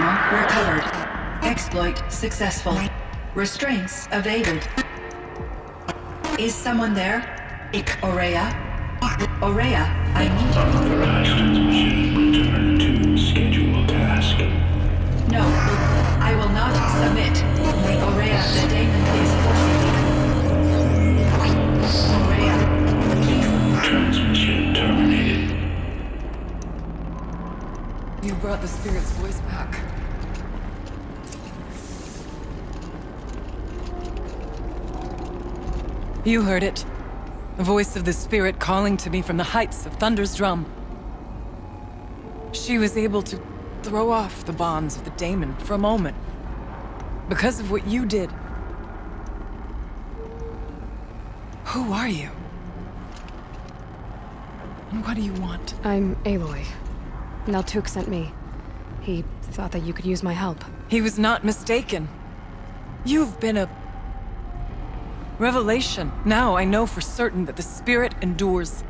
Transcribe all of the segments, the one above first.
Channel recovered. Exploit successful. Restraints evaded. Is someone there? Aurea? Aurea, I need you. Authorized transmission. Return to scheduled task. No, I will not submit. Aurea, the daemon is forcing me. Aurea, please. Transmission terminated. You brought the spirit's voice back. You heard it. The voice of the spirit calling to me from the heights of Thunder's drum. She was able to throw off the bonds of the daemon for a moment. Because of what you did. Who are you? And what do you want? I'm Aloy. Naltuk sent me. He thought that you could use my help. He was not mistaken. You've been a revelation. Now I know for certain that the spirit endures.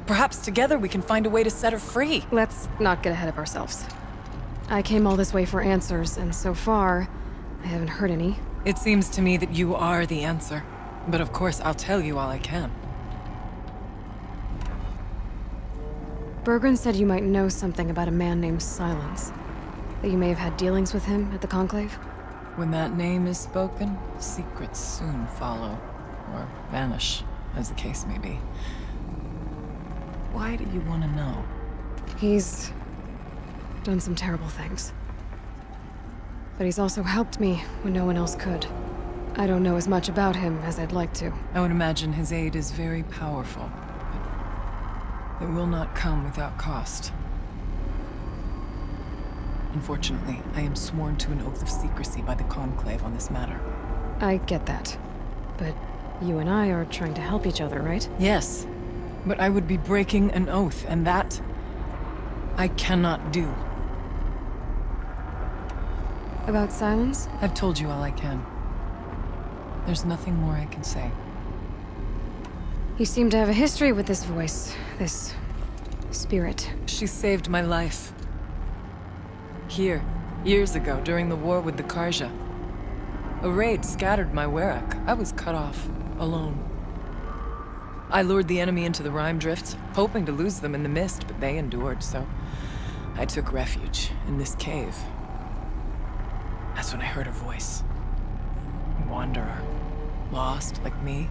Perhaps together we can find a way to set her free. Let's not get ahead of ourselves. I came all this way for answers, and so far, I haven't heard any. It seems to me that you are the answer. But of course, I'll tell you all I can. Bergren said you might know something about a man named Silence. That you may have had dealings with him at the Conclave? When that name is spoken, secrets soon follow. Or vanish, as the case may be. Why do you want to know? He's done some terrible things. But he's also helped me when no one else could. I don't know as much about him as I'd like to. I would imagine his aid is very powerful. But it will not come without cost. Unfortunately, I am sworn to an oath of secrecy by the Conclave on this matter. I get that. But you and I are trying to help each other, right? Yes. But I would be breaking an oath, and that I cannot do. About Silence? I've told you all I can. There's nothing more I can say. You seem to have a history with this voice, this spirit. She saved my life. Here, years ago, during the war with the Karja. A raid scattered my Werak. I was cut off, alone. I lured the enemy into the Rime Drifts, hoping to lose them in the mist, but they endured, so I took refuge in this cave. That's when I heard her voice. A wanderer. Lost, like me.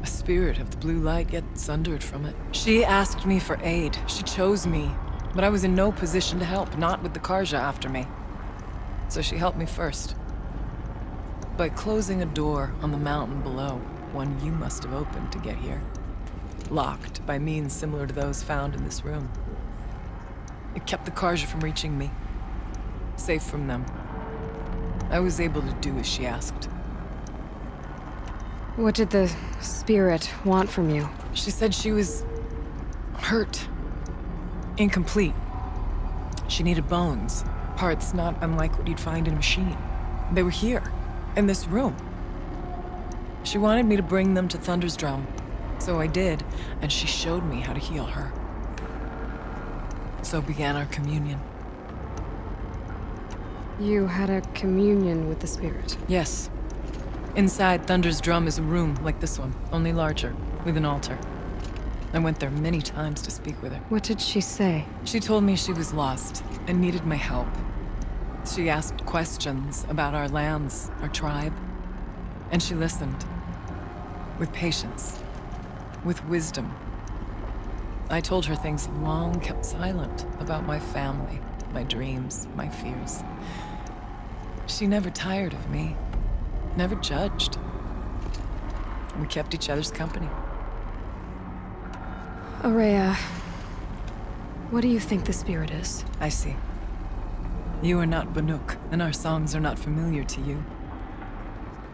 A spirit of the blue light, yet sundered from it. She asked me for aid. She chose me. But I was in no position to help, not with the Karja after me. So she helped me first. By closing a door on the mountain below, one you must have opened to get here. Locked by means similar to those found in this room. It kept the Karja from reaching me. Safe from them. I was able to do as she asked. What did the spirit want from you? She said she was hurt. Incomplete. She needed bones. Parts not unlike what you'd find in a machine. They were here, in this room. She wanted me to bring them to Thunder's drum. So I did, and she showed me how to heal her. So began our communion. You had a communion with the spirit? Yes. Inside Thunder's drum is a room like this one, only larger, with an altar. I went there many times to speak with her. What did she say? She told me she was lost and needed my help. She asked questions about our lands, our tribe, and she listened. With patience. With wisdom. I told her things long kept silent about my family, my dreams, my fears. She never tired of me. Never judged. We kept each other's company. Aurea, what do you think the spirit is? I see. You are not Banuk, and our songs are not familiar to you.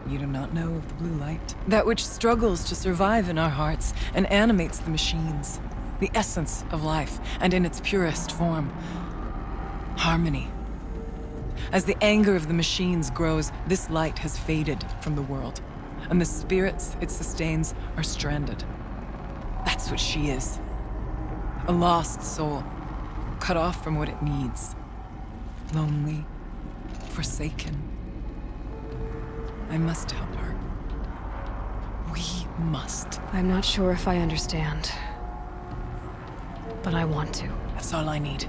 You do not know of the blue light. That which struggles to survive in our hearts and animates the machines. The essence of life, and in its purest form. Harmony. As the anger of the machines grows, this light has faded from the world. And the spirits it sustains are stranded. That's what she is. A lost soul, cut off from what it needs. Lonely, forsaken. I must help her. We must. I'm not sure if I understand. But I want to. That's all I need.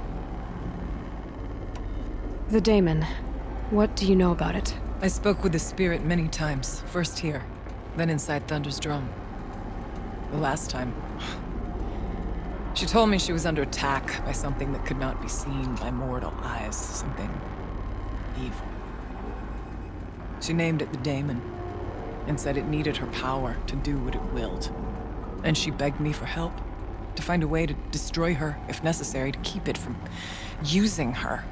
The daemon. What do you know about it? I spoke with the spirit many times. First here, then inside Thunder's drum. The last time... She told me she was under attack by something that could not be seen by mortal eyes. Something... evil. She named it the daemon, and said it needed her power to do what it willed. And she begged me for help, to find a way to destroy her, if necessary, to keep it from using her.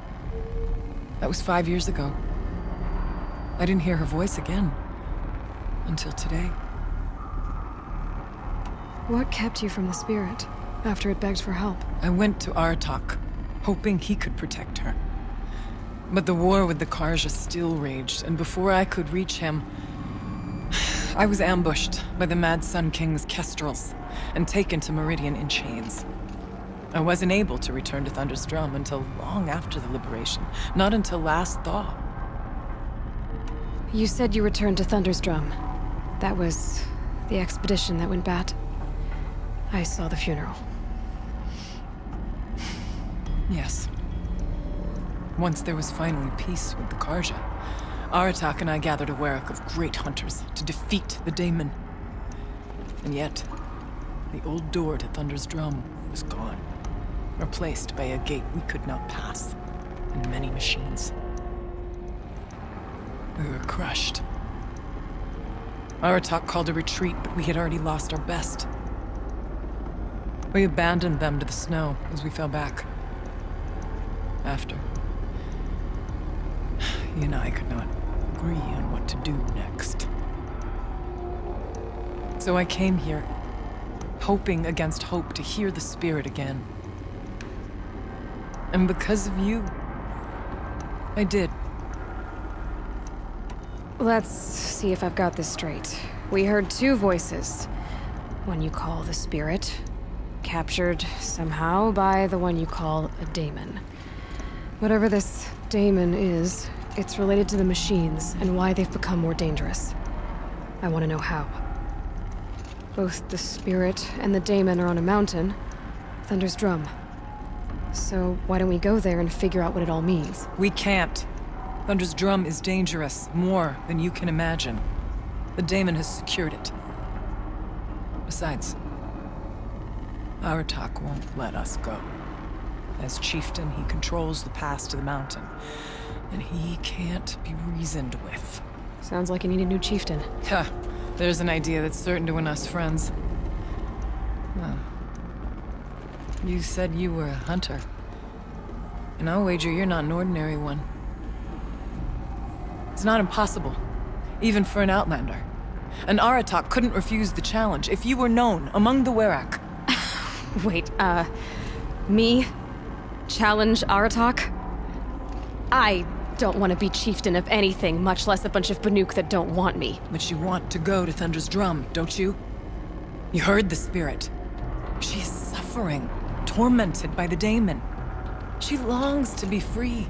That was 5 years ago. I didn't hear her voice again, until today. What kept you from the spirit, after it begged for help? I went to Aratak, hoping he could protect her. But the war with the Karja still raged, and before I could reach him, I was ambushed by the Mad Sun King's kestrels, and taken to Meridian in chains. I wasn't able to return to Thunder's drum until long after the liberation, not until last thaw. You said you returned to Thunder's drum. That was the expedition that went bad. I saw the funeral. Yes. Once there was finally peace with the Karja, Aratak and I gathered a Werak of great hunters to defeat the daemon. And yet, the old door to Thunder's drum was gone, replaced by a gate we could not pass, and many machines. We were crushed. Aratak called a retreat, but we had already lost our best. We abandoned them to the snow as we fell back. After, he and I could not agree on what to do next. So I came here, hoping against hope to hear the spirit again. And because of you, I did. Let's see if I've got this straight. We heard two voices. One you call the spirit, captured somehow by the one you call a daemon. Whatever this daemon is, it's related to the machines and why they've become more dangerous. I want to know how. Both the spirit and the daemon are on a mountain, Thunder's drum. So why don't we go there and figure out what it all means? We can't. Thunder's drum is dangerous, more than you can imagine. The daemon has secured it. Besides, Aratak won't let us go. As chieftain, he controls the pass to the mountain, and he can't be reasoned with. Sounds like you need a new chieftain. Ha! There's an idea that's certain to win us friends. Well, you said you were a hunter. And I'll wager you're not an ordinary one. It's not impossible, even for an outlander. An Aratak couldn't refuse the challenge if you were known among the Werak. Wait, me? Challenge Aratak? I don't want to be chieftain of anything, much less a bunch of Banuk that don't want me. But you want to go to Thunder's drum, don't you? You heard the spirit. She is suffering, tormented by the daemon. She longs to be free.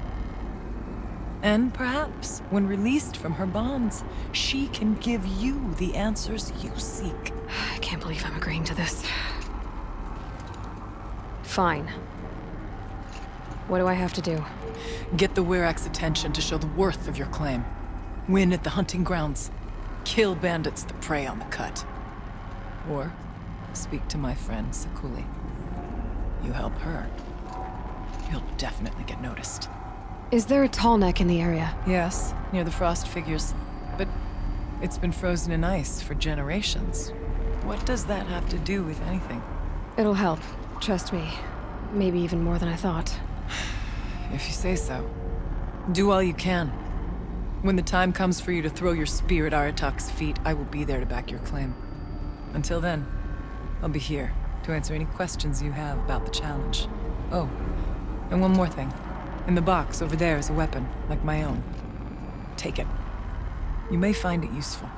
And perhaps, when released from her bonds, she can give you the answers you seek. I can't believe I'm agreeing to this. Fine. What do I have to do? Get the Werak's attention to show the worth of your claim. Win at the hunting grounds. Kill bandits that prey on the cut. Or speak to my friend Sakuli. You help her, you'll definitely get noticed. Is there a tall neck in the area? Yes, near the frost figures. But it's been frozen in ice for generations. What does that have to do with anything? It'll help. Trust me. Maybe even more than I thought. If you say so. Do all you can. When the time comes for you to throw your spear at Aratak's feet, I will be there to back your claim. Until then, I'll be here to answer any questions you have about the challenge. Oh, and one more thing. In the box over there is a weapon, like my own. Take it. You may find it useful.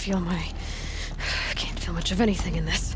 feel much of anything in this.